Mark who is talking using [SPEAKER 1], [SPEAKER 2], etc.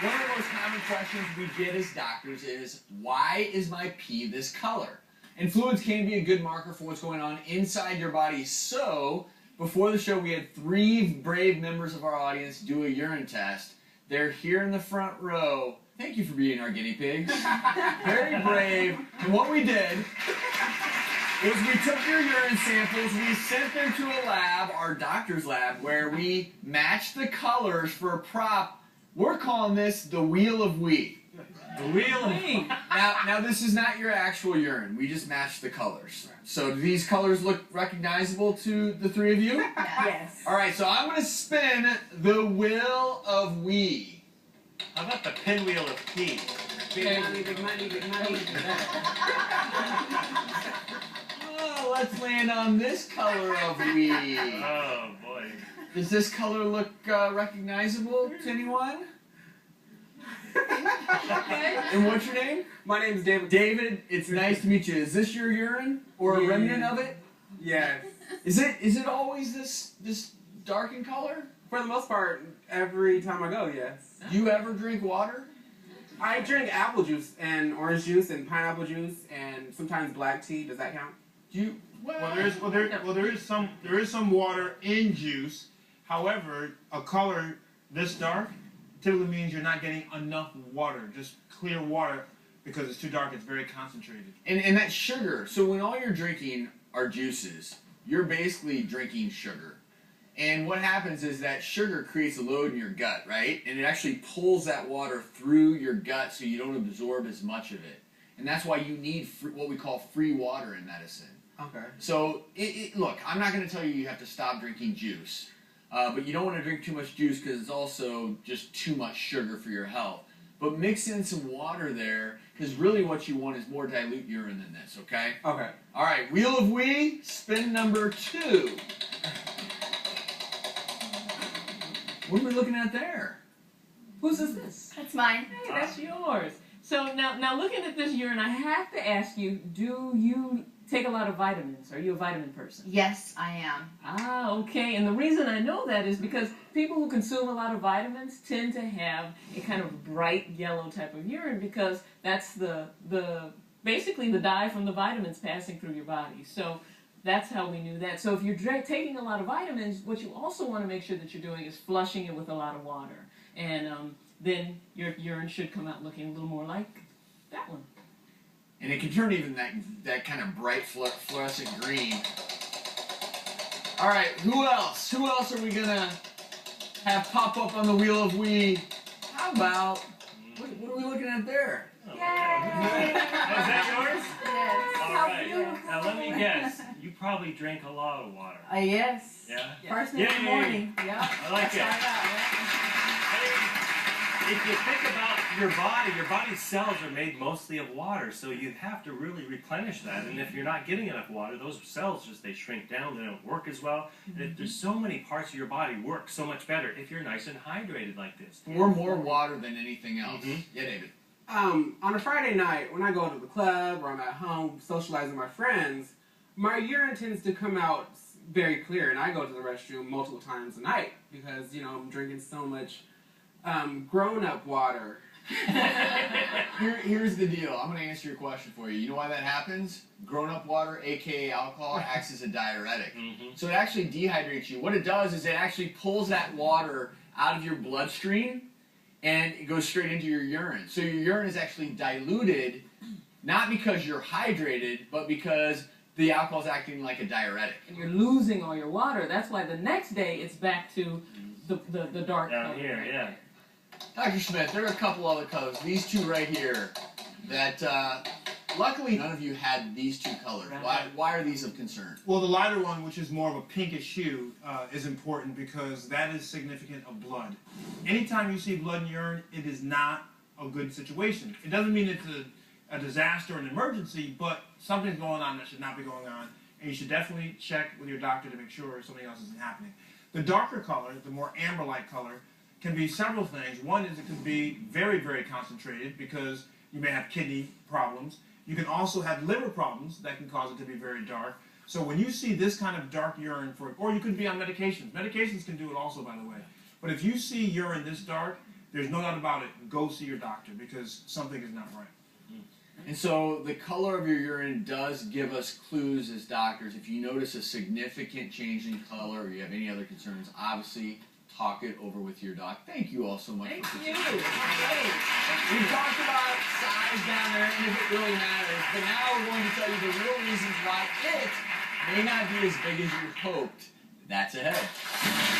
[SPEAKER 1] One of the most common questions we get as doctors is, why is my pee this color? And fluids can be a good marker for what's going on inside your body. So, before the show, we had 3 brave members of our audience do a urine test. They're here in the front row. Thank you for being our guinea pigs. Very brave. And what we did was we took your urine samples, we sent them to a lab, our doctor's lab, where we matched the colors for a prop. We're calling this the Wheel of Wee.
[SPEAKER 2] The Wheel of Wee.
[SPEAKER 1] Now this is not your actual urine. We just matched the colors. So do these colors look recognizable to the 3 of you?
[SPEAKER 3] Yes.
[SPEAKER 1] All right, so I'm going to spin the Wheel of Wee.
[SPEAKER 2] How about the pinwheel of pee?
[SPEAKER 3] Big money, big money, big money.
[SPEAKER 1] Oh, let's land on this color of Wee.
[SPEAKER 2] Oh, boy.
[SPEAKER 1] Does this color look recognizable to anyone?
[SPEAKER 3] Okay.
[SPEAKER 1] And what's your name?
[SPEAKER 4] My name's David.
[SPEAKER 1] David, it's nice to meet you. Is this your urine or a remnant of it?
[SPEAKER 4] Yes.
[SPEAKER 1] Is it always this dark in color?
[SPEAKER 4] For the most part, every time I go, yes.
[SPEAKER 1] Do you ever drink water?
[SPEAKER 4] I drink apple juice and orange juice and pineapple juice and sometimes black tea. Does that count?
[SPEAKER 1] Do you?
[SPEAKER 5] Well, there is some water in juice. However, a color this dark typically means you're not getting enough water, just clear water, because it's too dark. It's very concentrated.
[SPEAKER 1] And that's sugar. So when all you're drinking are juices, you're basically drinking sugar. And what happens is that sugar creates a load in your gut, right? And it actually pulls that water through your gut so you don't absorb as much of it. And that's why you need what we call free water in medicine.
[SPEAKER 4] Okay.
[SPEAKER 1] So, look, I'm not going to tell you have to stop drinking juice. But you don't want to drink too much juice because it's also just too much sugar for your health. But mix in some water there, because really what you want is more dilute urine than this, okay?
[SPEAKER 4] Okay.
[SPEAKER 1] All right, Wheel of Wee, spin number 2. What are we looking at there?
[SPEAKER 3] Whose is this?
[SPEAKER 6] That's mine.
[SPEAKER 3] Hey, that's yours. So now looking at this urine, I have to ask you, do you take a lot of vitamins? Are you a vitamin person?
[SPEAKER 6] Yes, I am.
[SPEAKER 3] Ah, okay. And the reason I know that is because people who consume a lot of vitamins tend to have a kind of bright yellow type of urine because that's the basically the dye from the vitamins passing through your body. So that's how we knew that. So if you're taking a lot of vitamins, what you also want to make sure that you're doing is flushing it with a lot of water. And then your urine should come out looking a little more like that one.
[SPEAKER 1] And it can turn even that kind of bright fluorescent green. All right, who else? Who else are we going to have pop up on the Wheel of Wee? How about, what are we looking at there?
[SPEAKER 2] Oh, is that yours?
[SPEAKER 6] Yes.
[SPEAKER 2] All right. Now let me guess. You probably drink a lot of water.
[SPEAKER 6] Yes.
[SPEAKER 2] Yeah?
[SPEAKER 6] First thing in the morning. Yeah.
[SPEAKER 2] I like it. If you think about your body's cells are made mostly of water, so you have to really replenish that. And if you're not getting enough water, those cells they shrink down, they don't work as well. And there's so many parts of your body work so much better if you're nice and hydrated like this.
[SPEAKER 1] We're more water than anything else. Yeah, David.
[SPEAKER 4] On a Friday night, when I go to the club or I'm at home socializing with my friends, my urine tends to come out very clear, and I go to the restroom multiple times a night because, you know, I'm drinking so much grown-up water.
[SPEAKER 1] Here's the deal. I'm going to answer your question for you. You know why that happens? Grown-up water, a.k.a. alcohol, acts as a diuretic. So it actually dehydrates you. What it does is it actually pulls that water out of your bloodstream and it goes straight into your urine. So your urine is actually diluted, not because you're hydrated, but because the alcohol is acting like a diuretic.
[SPEAKER 3] And you're losing all your water. That's why the next day it's back to the dark
[SPEAKER 2] Down
[SPEAKER 3] color.
[SPEAKER 2] here, yeah.
[SPEAKER 1] Dr. Smith, there are a couple other colors, these 2 right here, that luckily none of you had these 2 colors. Why are these of concern?
[SPEAKER 5] Well, the lighter one, which is more of a pinkish hue, is important because that is significant of blood. Anytime you see blood in urine, it is not a good situation. It doesn't mean it's a disaster or an emergency, but something's going on that should not be going on, and you should definitely check with your doctor to make sure something else isn't happening. The darker color, the more amber-like color, can be several things. One is it can be very, very concentrated because you may have kidney problems. You can also have liver problems that can cause it to be very dark. So when you see this kind of dark urine, or you could be on medications. Medications can do it also, by the way. But if you see urine this dark, there's no doubt about it. Go see your doctor because something is not right.
[SPEAKER 1] And so the color of your urine does give us clues as doctors. If you notice a significant change in color or you have any other concerns, obviously talk it over with your doc. Thank you all so much
[SPEAKER 3] Thank
[SPEAKER 1] for
[SPEAKER 3] you.
[SPEAKER 1] participating.
[SPEAKER 3] Great.
[SPEAKER 1] We talked about size down there and if it really matters, but now we're going to tell you the real reasons why it may not be as big as you hoped. That's ahead.